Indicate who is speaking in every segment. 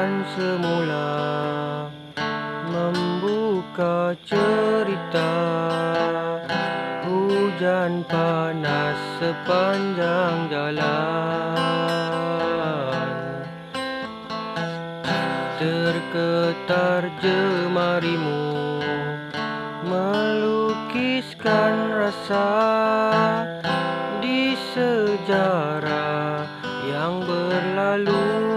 Speaker 1: zaman semula, membuka cerita hujan panas sepanjang jalan. Terketar jemarimu melukiskan rasa di sejarah yang berlalu.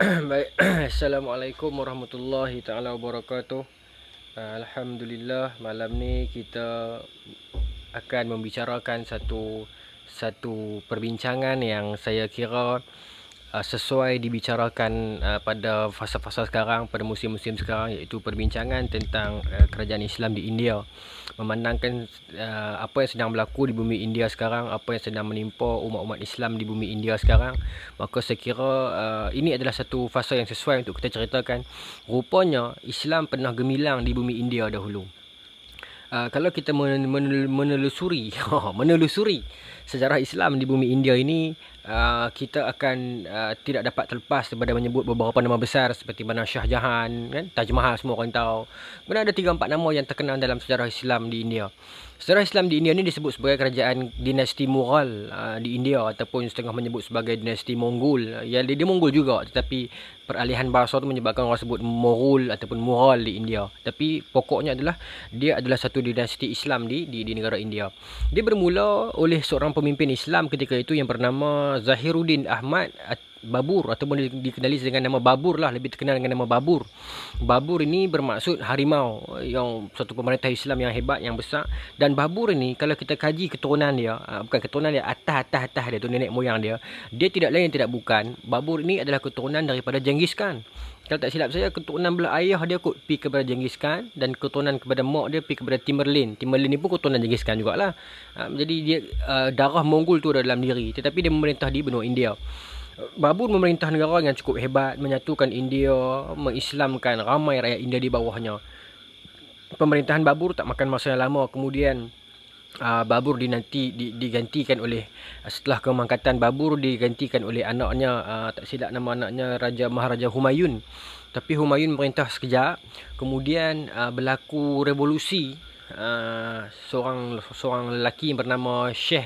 Speaker 1: Baik, Assalamualaikum warahmatullahi ta'ala wabarakatuh. Alhamdulillah, malam ni kita akan membicarakan satu perbincangan yang saya kira sesuai dibicarakan pada fasa-fasa sekarang, pada musim-musim sekarang, iaitu perbincangan tentang kerajaan Islam di India. Memandangkan apa yang sedang berlaku di bumi India sekarang, apa yang sedang menimpa umat-umat Islam di bumi India sekarang, maka saya kira ini adalah satu fasa yang sesuai untuk kita ceritakan. Rupanya Islam pernah gemilang di bumi India dahulu. Kalau kita menelusuri sejarah Islam di bumi India ini, kita akan tidak dapat terlepas daripada menyebut beberapa nama besar seperti mana Shah Jahan, kan? Taj Mahal semua orang tahu. Kemudian ada 3-4 nama yang terkenal dalam sejarah Islam di India. Sejarah Islam di India ini disebut sebagai kerajaan dinasti Mughal di India, ataupun setengah menyebut sebagai dinasti Mongol. Ya, dia Mongol juga, tetapi peralihan bahasa itu menyebabkan orang sebut Mughal ataupun Mughal di India. Tapi pokoknya adalah dia adalah satu dinasti Islam di negara India. Dia bermula oleh seorang pemimpin Islam ketika itu yang bernama Zahiruddin Ahmad Babur, ataupun dikenali dengan nama Babur lah, lebih terkenal dengan nama Babur. Babur ini bermaksud harimau, yang satu pemerintah Islam yang hebat, yang besar. Dan Babur ini kalau kita kaji keturunan dia, bukan keturunan dia, atas dia tu, nenek moyang dia tidak lain tidak bukan, Babur ini adalah keturunan daripada Genghis Khan. Kalau tak silap saya, keturunan belah ayah dia kot pergi kepada Genghis Khan, dan keturunan kepada mak dia pergi kepada Tamerlane. Tamerlane ni pun keturunan Genghis Khan jugalah. Jadi dia darah Mongol tu ada dalam diri, tetapi dia memerintah di benua India. Babur memerintah negara yang cukup hebat, menyatukan India, mengislamkan ramai rakyat India di bawahnya. Pemerintahan Babur tak makan masa yang lama, kemudian Babur digantikan oleh, setelah kemangkatan Babur digantikan oleh anaknya, tak silap nama anaknya Maharaja Humayun. Tapi Humayun memerintah sekejap, kemudian berlaku revolusi. Seorang lelaki yang bernama Sher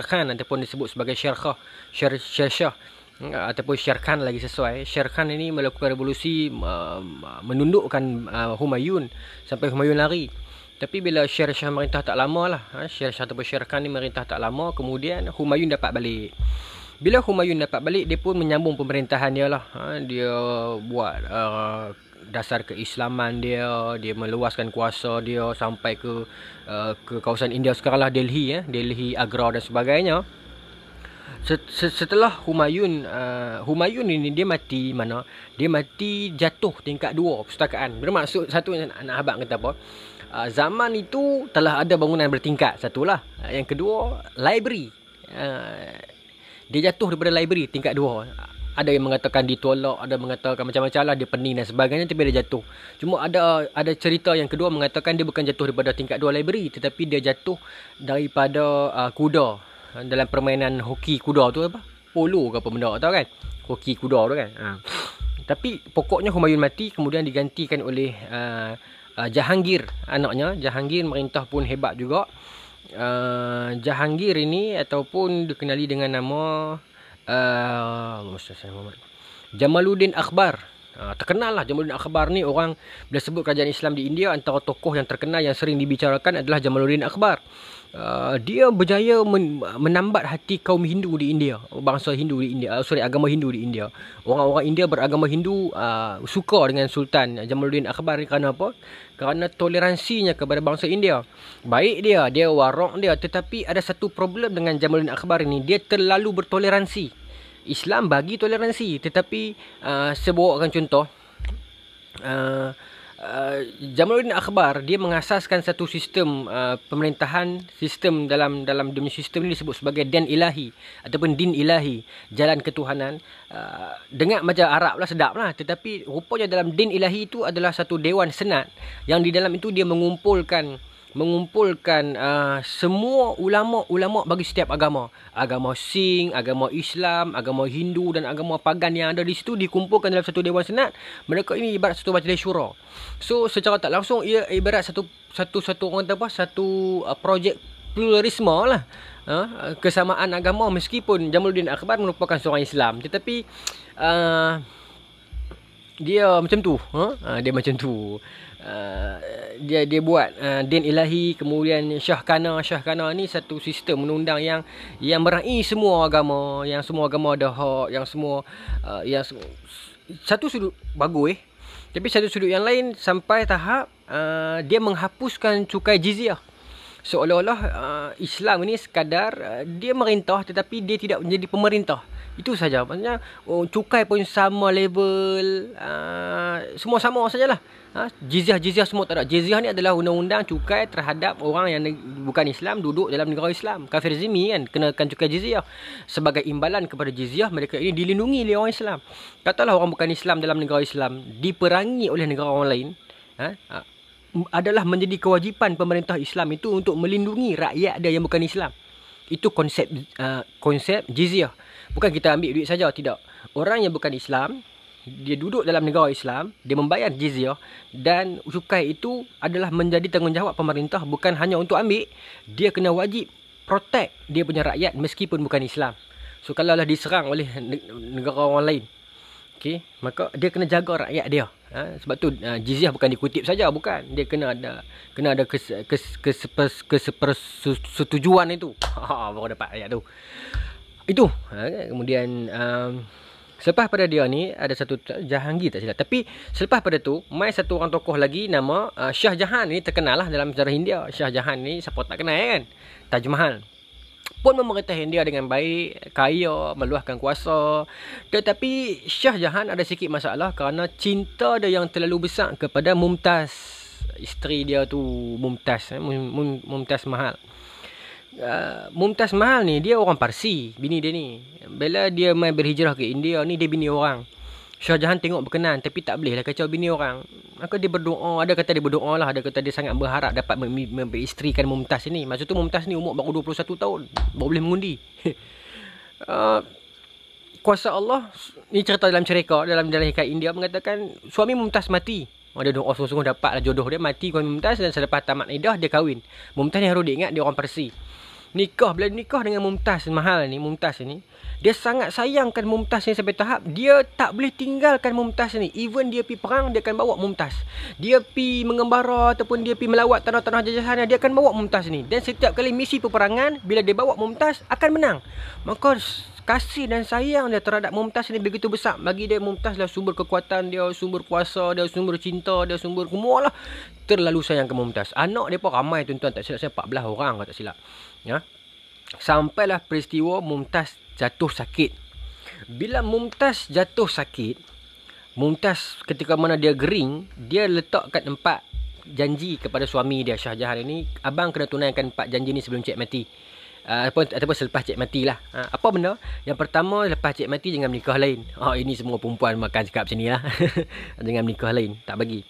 Speaker 1: Khan, ataupun disebut sebagai Sher Shah, ataupun Sher Khan lagi sesuai. Sher Khan ini melakukan revolusi, menundukkan Humayun sampai Humayun lari. Tapi bila Sher Shah merintah tak lama lah, Sher Shah ataupun Sher Khan ni merintah tak lama, kemudian Humayun dapat balik. Bila Humayun dapat balik, dia pun menyambung pemerintahan dia lah. Dia buat dasar keislaman dia meluaskan kuasa dia sampai ke kawasan India sekarang lah, Delhi, Agra dan sebagainya. Setelah Humayun ini dia mati mana? Dia mati jatuh tingkat 2 perpustakaan. Bermaksud, satu anak abang kata apa? Zaman itu telah ada bangunan bertingkat, satulah. Yang kedua, library. Dia jatuh daripada library tingkat 2. Ada yang mengatakan ditolak, ada mengatakan macam-macam lah, dia pening dan sebagainya, tapi dia jatuh. Cuma ada cerita yang kedua mengatakan dia bukan jatuh daripada tingkat 2 library, tetapi dia jatuh daripada kuda. Dalam permainan hoki kuda tu apa? Polo ke apa benda tahu kan? Hoki kuda tu kan. Tapi pokoknya Humayun mati, kemudian digantikan oleh Jahangir, anaknya. Jahangir merintah pun hebat juga. Jahangir ini ataupun dikenali dengan nama Jamaluddin Akbar. Terkenal lah Jamaluddin Akbar ni. Orang bila sebut kerajaan Islam di India, antara tokoh yang terkenal yang sering dibicarakan adalah Jamaluddin Akbar. Dia berjaya menambat hati kaum Hindu di India, bangsa Hindu di India, agama Hindu di India. Orang-orang India beragama Hindu suka dengan Sultan Jamaluddin Akbar. Kerana apa? Kerana toleransinya kepada bangsa India. Baik dia warak dia, tetapi ada satu problem dengan Jamaluddin Akbar ini, dia terlalu bertoleransi. Islam bagi toleransi, tetapi saya bawakan contoh. Jamaluddin Akbar dia mengasaskan satu sistem pemerintahan, sistem dalam dia punya sistem ni disebut sebagai din ilahi ataupun din ilahi, jalan ketuhanan. Dengar macam Arab lah, sedap lah, tetapi rupanya dalam din ilahi itu adalah satu dewan senat yang di dalam itu dia mengumpulkan semua ulama-ulama bagi setiap agama. Agama Sing, agama Islam, agama Hindu dan agama pagan yang ada di situ dikumpulkan dalam satu dewan senat. Mereka ini ibarat satu majlis syura. So secara tak langsung ia ibarat satu orang kata apa, satu projek pluralisme lah. Kesamaan agama, meskipun Jamaluddin Akbar merupakan seorang Islam, tetapi dia macam tu, dia macam tu. Dia buat din ilahi, kemudian Shah Khana ni satu sistem undang-undang yang merai semua agama, yang semua agama ada hak, yang semua satu sudut bagus, tapi satu sudut yang lain sampai tahap dia menghapuskan cukai jizyah. Seolah-olah Islam ini sekadar dia merintah, tetapi dia tidak menjadi pemerintah. Itu saja. Maksudnya cukai pun sama level, semua sama sajalah. Jizyah semua tak ada. Jizyah ni adalah undang-undang cukai terhadap orang yang bukan Islam duduk dalam negara Islam. Kafir zimmi kan kenakan cukai jizyah. Sebagai imbalan kepada jizyah, mereka ini dilindungi oleh orang Islam. Katalah orang bukan Islam dalam negara Islam diperangi oleh negara orang lain, adalah menjadi kewajipan pemerintah Islam itu untuk melindungi rakyat dia yang bukan Islam. Itu konsep jizyah. Bukan kita ambil duit saja, tidak. Orang yang bukan Islam, dia duduk dalam negara Islam, dia membayar jizyah, dan cukai itu adalah menjadi tanggungjawab pemerintah, bukan hanya untuk ambil, dia kena wajib protect dia punya rakyat meskipun bukan Islam. So kalau lah diserang oleh negara orang lain, okey, maka dia kena jaga rakyat dia. Sebab tu jizyah bukan dikutip saja, bukan. Dia kena ada kesetujuan itu. Baru dapat ayat tu. Itu. Kemudian selepas pada dia ni ada satu Jahangir tak silap. Tapi selepas pada tu mai satu orang tokoh lagi nama Shah Jahan. Ni terkenal lah dalam sejarah India. Shah Jahan ni siapa tak kenal kan? Taj Mahal pun memerintah India dengan baik, kaya, meluahkan kuasa. Tetapi Shah Jahan ada sikit masalah kerana cinta dia yang terlalu besar kepada Mumtaz. Isteri dia tu Mumtaz, Mumtaz Mahal. Mumtaz Mahal ni dia orang Parsi, bini dia ni. Bila dia mai berhijrah ke India ni, dia bini orang. Shah Jahan tengok berkenan, tapi tak boleh lah kacau bini orang. Maka dia berdoa, ada kata dia berdoa lah, ada kata dia sangat berharap dapat memberistrikan Mumtaz ni. Maksud tu Mumtaz ni umur baru 21 tahun, baru boleh mengundi. Kuasa Allah, ni cerita dalam cerita, dalam hikayat India mengatakan suami Mumtaz mati. Dia doa sungguh-sungguh dapatlah jodoh dia, mati suami Mumtaz, dan selepas tamat iddah dia kahwin. Mumtaz ni harus diingat dia orang Parsi. Bila nikah dengan Mumtaz Mahal ni, Mumtaz ni, dia sangat sayangkan Mumtaz ni sampai tahap dia tak boleh tinggalkan Mumtaz ni. Even dia pergi perang, dia akan bawa Mumtaz. Dia pergi mengembara ataupun dia pergi melawat tanah-tanah jajahan, dia akan bawa Mumtaz ni. Dan setiap kali misi peperangan, bila dia bawa Mumtaz, akan menang. Maka kasih dan sayang dia terhadap Mumtaz ni begitu besar. Bagi dia Mumtaz lah sumber kekuatan dia, sumber kuasa dia, sumber cinta dia, sumber semualah. Terlalu sayang ke Mumtaz. Anak dia pun ramai tuan-tuan, tak silap saya 14 orang kalau tak silap. Ya. Sampailah peristiwa Mumtaz jatuh sakit. Bila Mumtaz jatuh sakit, Mumtaz ketika mana dia gering, dia letakkan 4 janji kepada suami dia Shah Jahan ini. Abang kena tunaikan 4 janji ni sebelum cik mati. Ataupun selepas cik mati lah. Apa benda? Yang pertama, lepas cik mati jangan menikah lain. Ini semua perempuan makan cakap macam ni lah. Jangan menikah lain, tak bagi.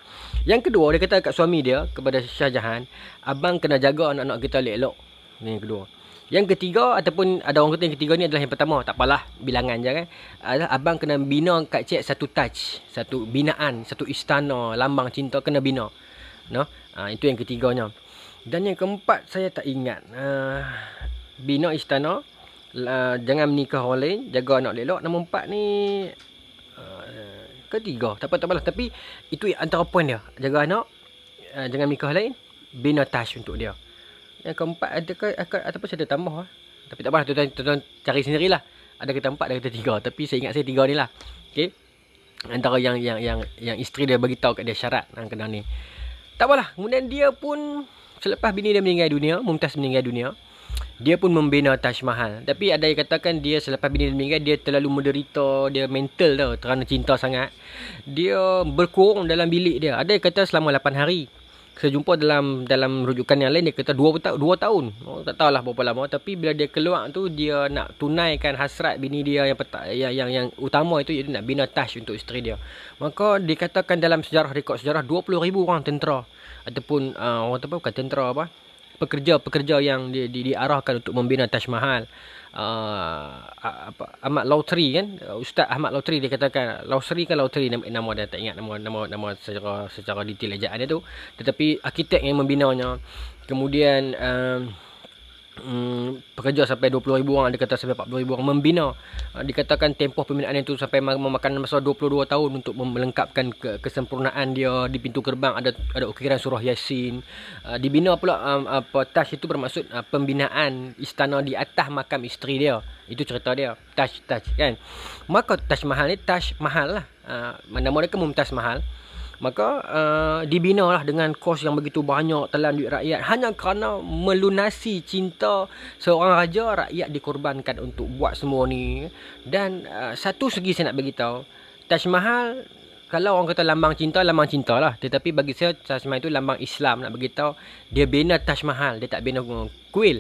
Speaker 1: Yang kedua, dia kata kat suami dia, kepada Shah Jahan, abang kena jaga anak-anak kita elok-elok. Ini yang kedua. Yang ketiga, ataupun ada orang kata yang ketiga ni adalah yang pertama, tak apalah, bilangan je kan. Adalah abang kena bina kat cik satu taj, satu binaan, satu istana, lambang cinta kena bina. No? Itu yang ketiganya. Dan yang keempat, saya tak ingat. Bina istana, jangan menikah orang lain, jaga anak elok. Nombor 4 ni ketiga, tak apalah. Tapi itu antara poin dia. Jaga anak, jangan menikah lain, bina taj untuk dia. Yang keempat ataupun saya ada tambah lah. Tapi tak apalah, tuan-tuan cari sendirilah. Ada kata 4, ada kata 3. Tapi saya ingat saya 3 ni lah. Okey. Antara yang isteri dia bagi tahu kat dia syarat kena ni. Tak apalah. Kemudian dia pun selepas bini dia meninggal dunia, Mumtaz meninggal dunia, Dia pun membina Taj Mahal. Tapi ada yang katakan dia selepas bini dia meninggal, dia terlalu menderita, dia mental tau, kerana cinta sangat. Dia berkurung dalam bilik dia. Ada yang kata selama 8 hari. Saya jumpa dalam rujukan yang lain, dia kata 2 tahun. Oh, tak tahulah berapa lama. Tapi bila dia keluar tu, dia nak tunaikan hasrat bini dia yang utama itu, iaitu nak bina Taj untuk isteri dia. Maka dikatakan dalam rekod sejarah 20,000 orang tentera. Ataupun orang tu bukan tentera apa, pekerja-pekerja yang diarahkan untuk membina Taj Mahal. Ahmad Lautri kan, Ustaz Ahmad Lautri, dia katakan Lautri nama dia, tak ingat nama secara detail ejaan dia tu, tetapi arkitek yang membinanya. Kemudian pekerja sampai 20,000 orang, dia kata sampai 40,000 orang membina. Dikatakan tempoh pembinaan itu sampai memakan masa 22 tahun untuk melengkapkan kesempurnaan dia. Di pintu gerbang ada ukiran surah Yasin. Dibina pula Taj itu bermaksud pembinaan istana di atas makam isteri dia. Itu cerita dia, Taj kan. Maka Taj Mahal ni Taj Mahal lah, nama dia kan Mumtaz Mahal. Maka dibinalah dengan kos yang begitu banyak, telan duit rakyat, hanya kerana melunasi cinta seorang raja. Rakyat dikorbankan untuk buat semua ni. Dan satu segi saya nak beritahu, Taj Mahal, kalau orang kata lambang cinta lah. Tetapi bagi saya Taj Mahal itu lambang Islam. Nak beritahu, dia bina Taj Mahal, dia tak bina kuil.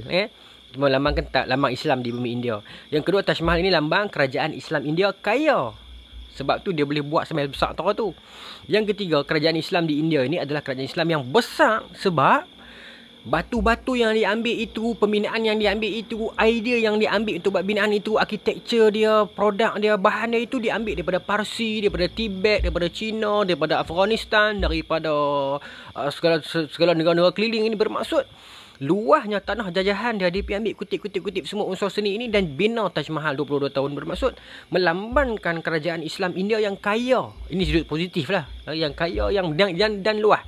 Speaker 1: Cuma lambang Islam di bumi India. Yang kedua, Taj Mahal ini lambang kerajaan Islam India kaya. Sebab tu dia boleh buat sampai besar tu. Yang ketiga, kerajaan Islam di India ini adalah kerajaan Islam yang besar. Sebab batu-batu yang diambil itu, pembinaan yang diambil itu, idea yang diambil untuk buat binaan itu, arkitektur dia, produk dia, bahan dia itu diambil daripada Parsi, daripada Tibet, daripada China, daripada Afghanistan, daripada segala negara-negara keliling ini. Bermaksud luahnya tanah jajahan dia ambil kutip semua unsur seni ini dan bina Taj Mahal 22 tahun. Bermaksud melambangkan kerajaan Islam India yang kaya. Ini sudut positif lah, yang kaya dan luah.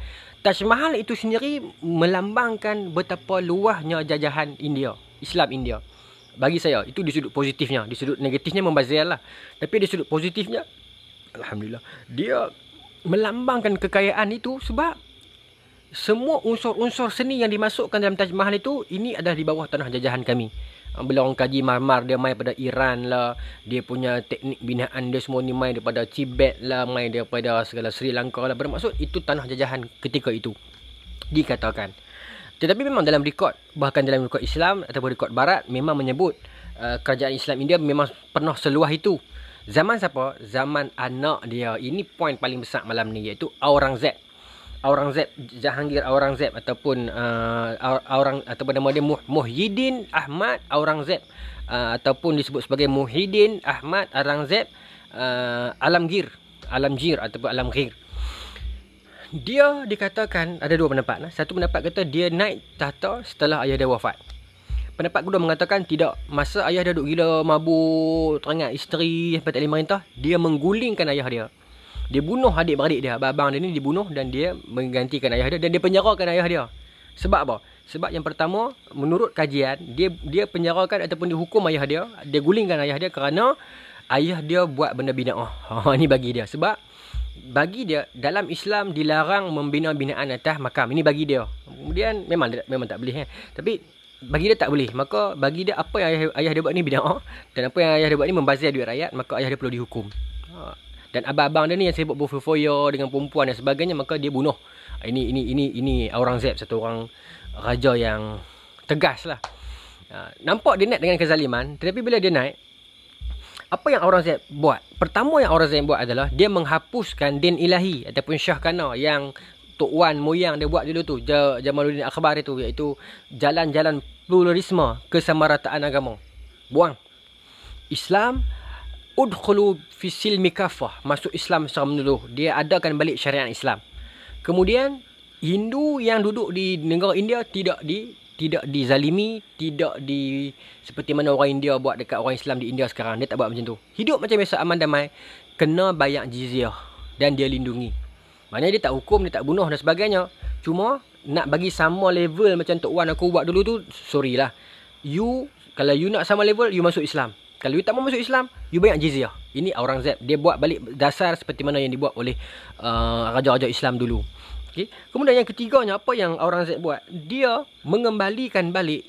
Speaker 1: Taj Mahal itu sendiri melambangkan betapa luahnya jajahan India, Islam India. Bagi saya itu di sudut positifnya. Di sudut negatifnya membazir lah, tapi di sudut positifnya alhamdulillah dia melambangkan kekayaan itu. Sebab semua unsur-unsur seni yang dimasukkan dalam Taj Mahal itu, ini adalah di bawah tanah jajahan kami. Bila orang kaji marmar, dia main daripada Iran lah, dia punya teknik binaan dia semua ni main daripada Tibet lah, main daripada segala Sri Lanka lah. Bermaksud itu tanah jajahan ketika itu, dikatakan. Tetapi memang dalam rekod, bahkan dalam rekod Islam ataupun rekod Barat, memang menyebut kerajaan Islam India memang pernah seluah itu. Zaman siapa? Zaman anak dia. Ini poin paling besar malam ni, iaitu Aurangzeb, Jahangir Aurangzeb, ataupun ataupun nama dia Muhyiddin Ahmad Aurangzeb, ataupun disebut sebagai Muhyiddin Ahmad Aurangzeb Alamgir ataupun Alamgir. Dia dikatakan ada dua pendapat. Satu pendapat kata dia naik tahta setelah ayah dia wafat. Pendapat kedua mengatakan tidak, masa ayah dia duduk gila mabuk, teringat isteri sampai tak boleh merintah, dia menggulingkan ayah dia. Dia bunuh adik-beradik dia. Abang dia ni dibunuh dan dia menggantikan ayah dia, dan dia penjarakan ayah dia. Sebab apa? Sebab yang pertama, menurut kajian, dia penjarakan ataupun dihukum ayah dia, dia gulingkan ayah dia kerana ayah dia buat benda bid'ah. Ini bagi dia. Sebab bagi dia dalam Islam dilarang membina binaan atas makam. Ini bagi dia. Kemudian memang tak boleh. Tapi bagi dia tak boleh. Maka bagi dia apa yang ayah dia buat ni bid'ah, dan apa yang ayah dia buat ni membazir duit rakyat, maka ayah dia perlu dihukum. Dan abang-abang dia ni yang sibuk berfoya dengan perempuan dan sebagainya, maka dia bunuh. Ini Aurangzeb, satu orang raja yang tegas lah. Nampak dia naik dengan kezaliman, tetapi bila dia naik, apa yang Aurangzeb buat? Pertama yang Aurangzeb buat adalah dia menghapuskan din ilahi ataupun syahkana yang Tok Wan moyang dia buat dulu tu, Jamaluddin Akhbar itu, iaitu jalan-jalan pluralisme, kesamarataan agama. Buang. Islam udkhulu fi silmi kafah, masuk Islam secara menyeluruh. Dia adakan balik syariat Islam. Kemudian Hindu yang duduk di negara India tidak dizalimi, seperti mana orang India buat dekat orang Islam di India sekarang. Dia tak buat macam tu. Hidup macam biasa, aman damai, kena bayar jizyah dan dia lindungi. Maknanya dia tak hukum, dia tak bunuh dan sebagainya. Cuma nak bagi sama level macam Tok Wan aku buat dulu tu, sorry lah. Kalau you nak sama level, you masuk Islam. Kalau you tak mau masuk Islam, you bayar jizyah. Ini Aurangzeb. Dia buat balik dasar seperti mana yang dibuat oleh raja-raja Islam dulu. Okay. Kemudian yang ketiganya, apa yang Aurangzeb buat? Dia mengembalikan balik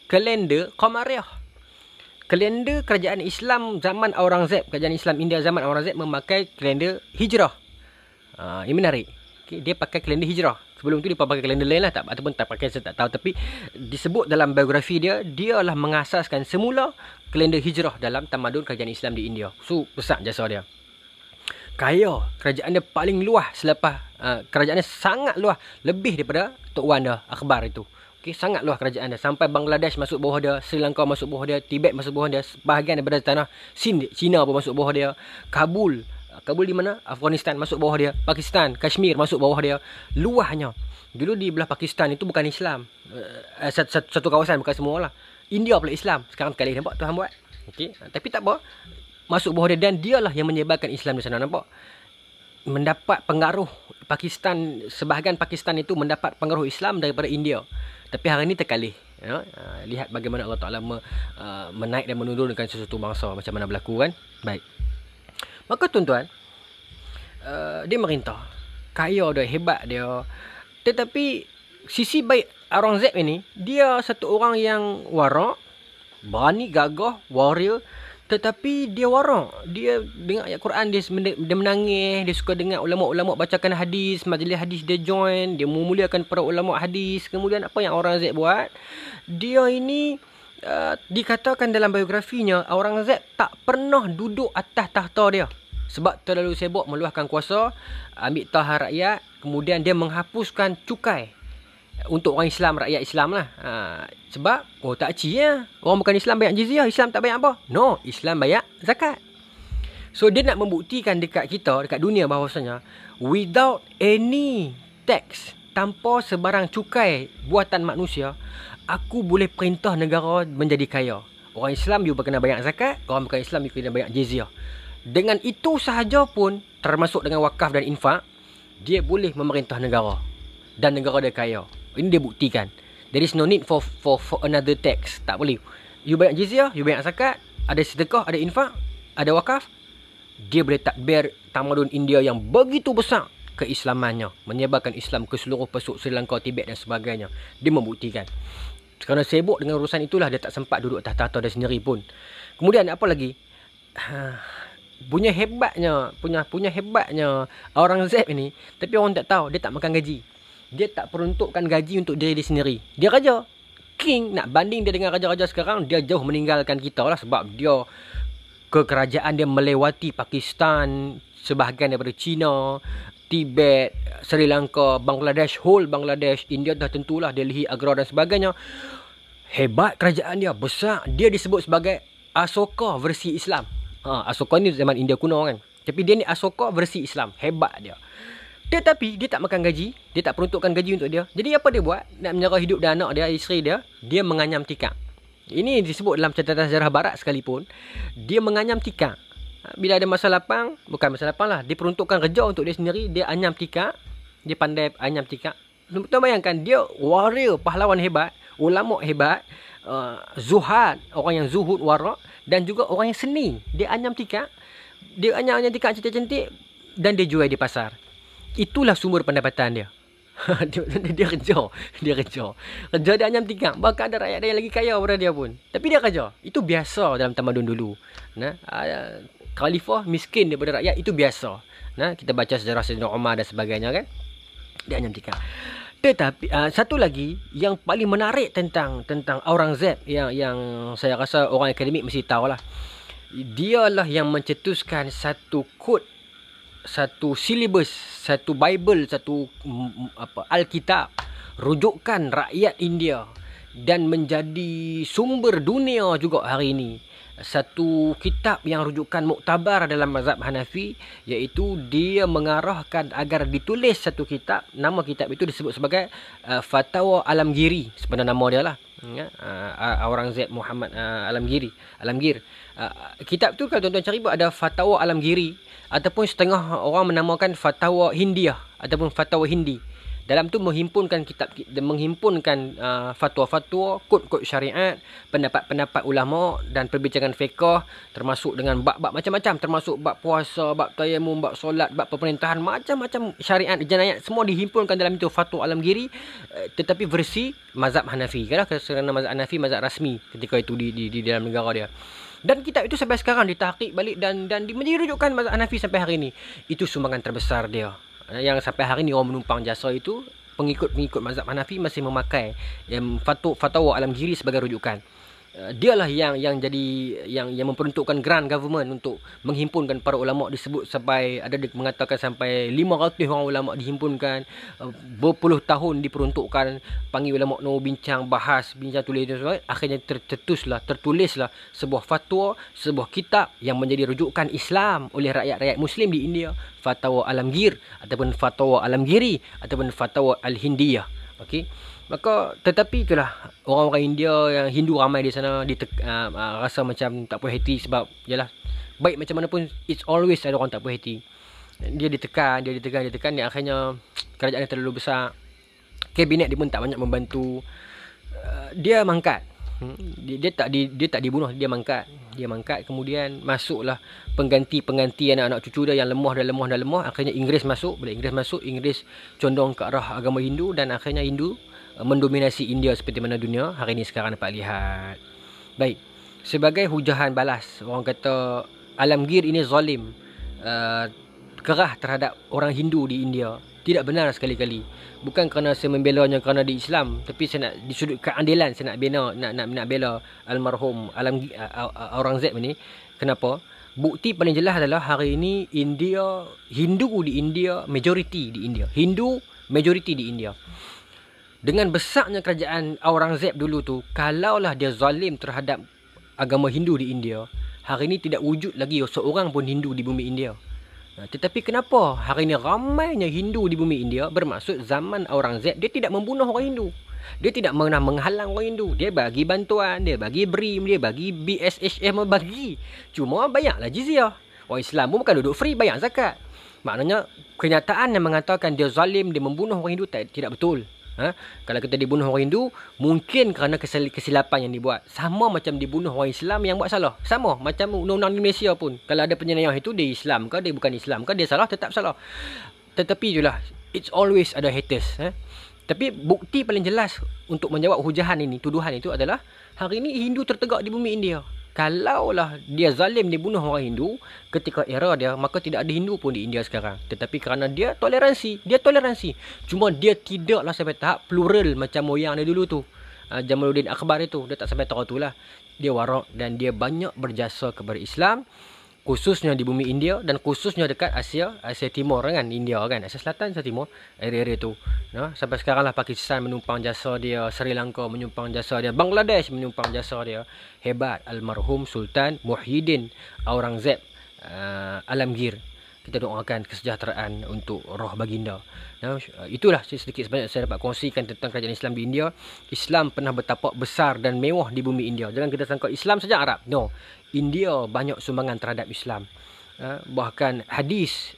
Speaker 1: kalender Qamariyah. Kalender kerajaan Islam zaman Aurangzeb, kerajaan Islam India zaman Aurangzeb memakai kalender Hijrah. Ini menarik. Okay, dia pakai kalender Hijrah. Sebelum tu dia pakai kalender lain lah, ataupun tak pakai, saya tak tahu. Tapi disebut dalam biografi dia, dia lah mengasaskan semula kalender Hijrah dalam tamadun kerajaan Islam di India. So, besar jasa dia. Kaya, kerajaan dia paling luas selepas, kerajaan dia sangat luas. Lebih daripada Tok Wan dia, Akbar itu. Okay, sangat luas kerajaan dia. Sampai Bangladesh masuk bawah dia, Sri Lanka masuk bawah dia, Tibet masuk bawah dia, sebahagian daripada tanah Sind, China pun masuk bawah dia, Kabul di mana? Afghanistan masuk bawah dia, Pakistan, Kashmir masuk bawah dia. Luahnya. Dulu di belah Pakistan itu bukan Islam. Satu kawasan, bukan semua lah. India pula Islam. Sekarang sekali nampak Tuhan buat. Okay. Tapi tak apa. Masuk bawah dia, dan dialah yang menyebarkan Islam di sana, nampak? Mendapat pengaruh Pakistan, sebahagian Pakistan itu mendapat pengaruh Islam daripada India. Tapi hari ini terkalih. Ya? Lihat bagaimana Allah Ta'ala menaik dan menurunkan sesuatu bangsa. Macam mana berlaku kan? Baik. Maka tuan-tuan, dia merintah. Kaya dia, hebat dia. Tetapi sisi baik Aurangzeb ini, dia satu orang yang warak, berani, gagah, warrior. Tetapi dia warak. Dia dengar ayat Quran, dia menangis. Dia suka dengar ulama-ulama bacakan hadis, majlis hadis dia join. Dia memuliakan para ulama hadis. Kemudian apa yang Aurangzeb buat? Dia ini dikatakan dalam biografinya, Aurangzeb tak pernah duduk atas takhta dia. Sebab terlalu sibuk meluahkan kuasa, ambil tahta rakyat. Kemudian dia menghapuskan cukai untuk orang Islam, rakyat Islam lah. Sebab, tak aci ya. Orang bukan Islam bayar jizyah, Islam tak bayar apa? No, Islam bayar zakat. So, dia nak membuktikan dekat kita, dekat dunia bahawasanya, without any tax, tanpa sebarang cukai buatan manusia, aku boleh perintah negara menjadi kaya. Orang Islam juga kena bayar zakat, orang bukan Islam juga kena bayar jizyah. Dengan itu sahaja pun, termasuk dengan wakaf dan infak, dia boleh memerintah negara. Dan negara dia kaya. Ini dia buktikan. There is no need for another tax. Tak boleh. You bayar jizyah, you bayar zakat, ada sedekah, ada infak, ada wakaf. Dia boleh takbir tamadun India yang begitu besar keislamannya. Menyebarkan Islam ke seluruh pesuk Sri Lanka, Tibet dan sebagainya. Dia membuktikan. Kerana sibuk dengan urusan itulah, dia tak sempat duduk atas tahta dia sendiri pun. Kemudian apa lagi? Punya hebatnya Aurangzeb ini, tapi orang tak tahu, dia tak makan gaji. Dia tak peruntukkan gaji untuk diri dia sendiri. Dia raja. King, nak banding dia dengan raja-raja sekarang, dia jauh meninggalkan kita lah. Sebab dia, kekerajaan dia melewati Pakistan, sebahagian daripada China, Tibet, Sri Lanka, Bangladesh, whole Bangladesh, India dah tentulah, Delhi, Agra dan sebagainya. Hebat kerajaan dia, besar. Dia disebut sebagai Asoka versi Islam. Asoka ni zaman India kuno kan. Tapi dia ni Asoka versi Islam. Hebat dia. Tetapi dia tak makan gaji, dia tak peruntukkan gaji untuk dia. Jadi apa dia buat? Nak menyerah hidup dan anak dia, isteri dia, dia menganyam tikar. Ini disebut dalam catatan sejarah barat sekalipun, dia menganyam tikar. Bila ada masa lapang, bukan masa lapang lah, dia peruntukkan kerja untuk dia sendiri, dia anyam tikar, dia pandai anyam tikar. Tuan bayangkan, dia warrior, pahlawan hebat, ulama hebat, zuhad, orang yang zuhud, warak, dan juga orang yang seni. Dia anyam tikar, dia anyam tikar cantik-cantik, dan dia jual di pasar. Itulah sumber pendapatan dia. Dia kerja. Kerja dia anyam tikar. Bahkan ada rakyat dia yang lagi kaya daripada dia pun. Tapi dia kerja. Itu biasa dalam tamadun dulu. Khalifah miskin daripada rakyat, itu biasa. Kita baca sejarah Sayyidina Umar dan sebagainya kan. Dia anyam tikar. Tetapi satu lagi yang paling menarik tentang Aurangzeb, yang saya rasa orang akademik mesti tahulah. Dialah yang mencetuskan satu kod, satu silibus, satu Bible, satu Alkitab, rujukan rakyat India dan menjadi sumber dunia juga hari ini. Satu kitab yang rujukan muktabar dalam mazhab Hanafi, iaitu dia mengarahkan agar ditulis satu kitab. Nama kitab itu disebut sebagai Fatwa Alamgiri, sebenarnya nama dia lah. Aurangzeb Muhammad Alamgir. Kitab tu kalau tuan-tuan cari ada Fatwa Alamgiri, ataupun setengah orang menamakan Fatwa Hindiah ataupun Fatwa Hindi. Dalam tu menghimpunkan fatwa-fatwa, kod-kod syariat, pendapat-pendapat ulama dan perbincangan fiqh, termasuk dengan bab-bab macam-macam, termasuk bab puasa, bab tayamum, bab solat, bab pemerintahan, macam-macam syariat jenayat semua dihimpunkan dalam itu Fatwa Alamgiri, tetapi versi mazhab Hanafi, kerana mazhab Hanafi mazhab rasmi ketika itu di dalam negara dia. Dan kitab itu sampai sekarang ditahqiq balik dan menjadi rujukan mazhab Hanafi sampai hari ini. Itu sumbangan terbesar dia. Yang sampai hari ini orang menumpang jasa itu, pengikut-pengikut mazhab Hanafi masih memakai fatwa Alamgiri sebagai rujukan. Dialah yang memperuntukkan grant government untuk menghimpunkan para ulama, disebut sampai ada mengatakan sampai 500 orang ulama dihimpunkan, berpuluh tahun diperuntukkan, panggil ulama no bincang tulis dan sebagainya. Akhirnya tertulislah sebuah fatwa, sebuah kitab yang menjadi rujukan Islam oleh rakyat-rakyat Muslim di India, Fatwa Alamgir ataupun Fatwa Alamgiri ataupun Fatwa Al-Hindiyah. Okey. Maka tetapi itulah orang-orang India yang Hindu ramai di sana rasa macam tak puas hati sebab yalah, baik macam mana pun it's always ada orang tak puas hati. Dia ditekan dan akhirnya kerajaan yang terlalu besar, kabinet dia pun tak banyak membantu. Dia mangkat. Dia tak dibunuh, dia mangkat. Kemudian masuklah pengganti anak-anak cucu dia yang lemah. Akhirnya Inggeris masuk. Bila Inggeris condong ke arah agama Hindu dan akhirnya Hindu mendominasi India seperti mana dunia hari ini sekarang dapat lihat. Baik, sebagai hujahan balas, orang kata Alamgir ini zalim, kerah terhadap orang Hindu di India. Tidak benar sekali-kali. Bukan kerana saya membelanya kerana di Islam, tapi saya nak di sudut keadilan, saya nak bela almarhum Aurangzeb ini. Kenapa? Bukti paling jelas adalah hari ini Hindu di India majoriti di India. Hindu majoriti di India. Dengan besarnya kerajaan Aurangzeb dulu tu, kalaulah dia zalim terhadap agama Hindu di India, hari ini tidak wujud lagi seorang pun Hindu di bumi India. Tetapi kenapa hari ini ramainya Hindu di bumi India? Bermaksud zaman Aurangzeb dia tidak membunuh orang Hindu. Dia tidak pernah menghalang orang Hindu. Dia bagi bantuan, dia bagi BRIM, dia bagi BSHM, bagi. Cuma bayarlah jizyah. Orang Islam pun bukan duduk free, bayar zakat. Maknanya kenyataan yang mengatakan dia zalim, dia membunuh orang Hindu tidak betul. Kalau kita dibunuh orang Hindu, mungkin kerana kesilapan yang dibuat. Sama macam dibunuh orang Islam yang buat salah. Sama macam undang-undang di Malaysia pun. Kalau ada penjenayah itu, dia Islam ke, dia bukan Islam ke, dia salah, tetap salah. Tetapi itulah, it's always ada haters. Tapi bukti paling jelas untuk menjawab hujahan ini, tuduhan itu adalah hari ini Hindu tertegak di bumi India. Kalaulah dia zalim, dia bunuh orang Hindu ketika era dia, maka tidak ada Hindu pun di India sekarang. Tetapi kerana dia toleransi. Cuma dia tidaklah sampai tahap plural macam moyang dia dulu tu. Jamaluddin Akbar itu, dia tak sampai tahap tu lah. Dia warak dan dia banyak berjasa kepada Islam, khususnya di bumi India dan khususnya dekat Asia Timur kan, India kan, Asia Selatan, Asia Timur, area-area tu. Sampai sekarang lah Pakistan menumpang jasa dia, Sri Lanka menumpang jasa dia, Bangladesh menumpang jasa dia. Hebat almarhum Sultan Muhyiddin Aurangzeb Alamgir. Kita doakan kesejahteraan untuk roh baginda. Itulah sedikit sebanyak saya dapat kongsikan tentang kerajaan Islam di India. Islam pernah bertapak besar dan mewah di bumi India. Jangan kita sangka Islam saja Arab. No. India banyak sumbangan terhadap Islam. Bahkan hadis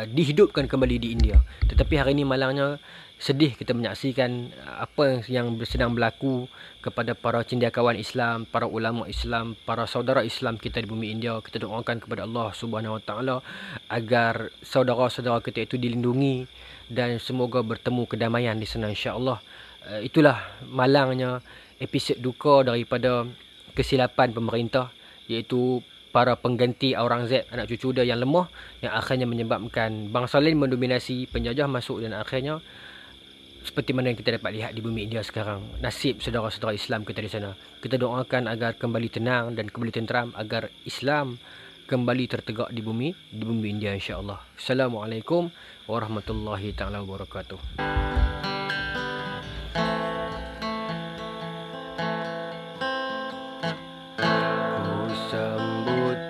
Speaker 1: dihidupkan kembali di India. Tetapi hari ini malangnya sedih kita menyaksikan apa yang sedang berlaku kepada para cendekiawan Islam, para ulama Islam, para saudara Islam kita di bumi India. Kita doakan kepada Allah Subhanahu Wa Taala agar saudara-saudara kita itu dilindungi dan semoga bertemu kedamaian di sana insya-Allah. Itulah malangnya episod duka daripada kesilapan pemerintah, iaitu para pengganti Aurangzeb, anak cucu dia yang lemah, yang akhirnya menyebabkan bangsa lain mendominasi, penjajah masuk dan akhirnya seperti mana yang kita dapat lihat di bumi India sekarang. Nasib saudara-saudara Islam kita di sana. Kita doakan agar kembali tenang dan kembali tenteram, agar Islam kembali tertegak di bumi India insya-Allah. Assalamualaikum warahmatullahi taala wabarakatuh.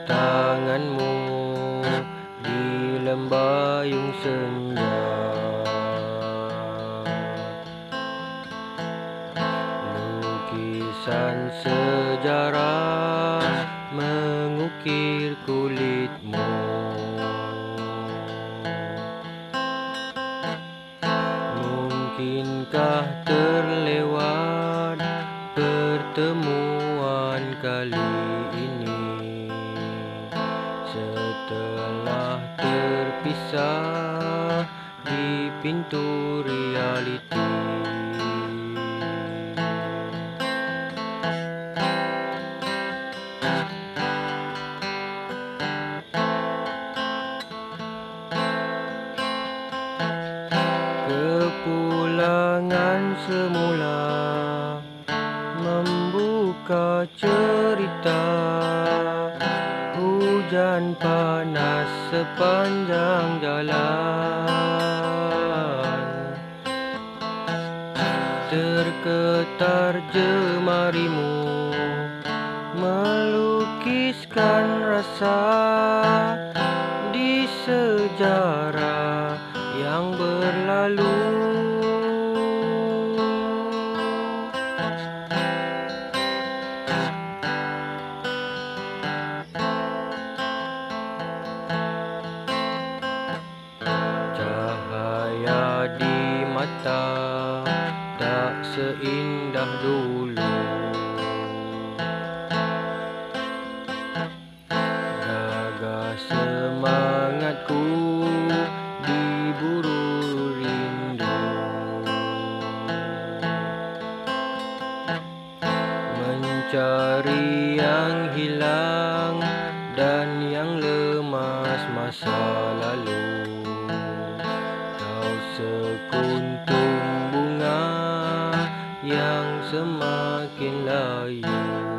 Speaker 1: Tanganmu di lembayung senja, lukisan sejarah mengukir kulitmu, Mungkinkah terlewat pertemuan kali ini, setelah terpisah di pintu realiti. Kepulangan semula membuka cerita, hujan panas sepanjang jalan, terketar jemarimu melukiskan rasa di sejarah yang berlalu. Cahaya di mata tak seindah dulu, gagah semangatku diburu rindu, mencari yang hilang dan yang lemas masa lalu. Kau sekuntum bunga yang semakin layu.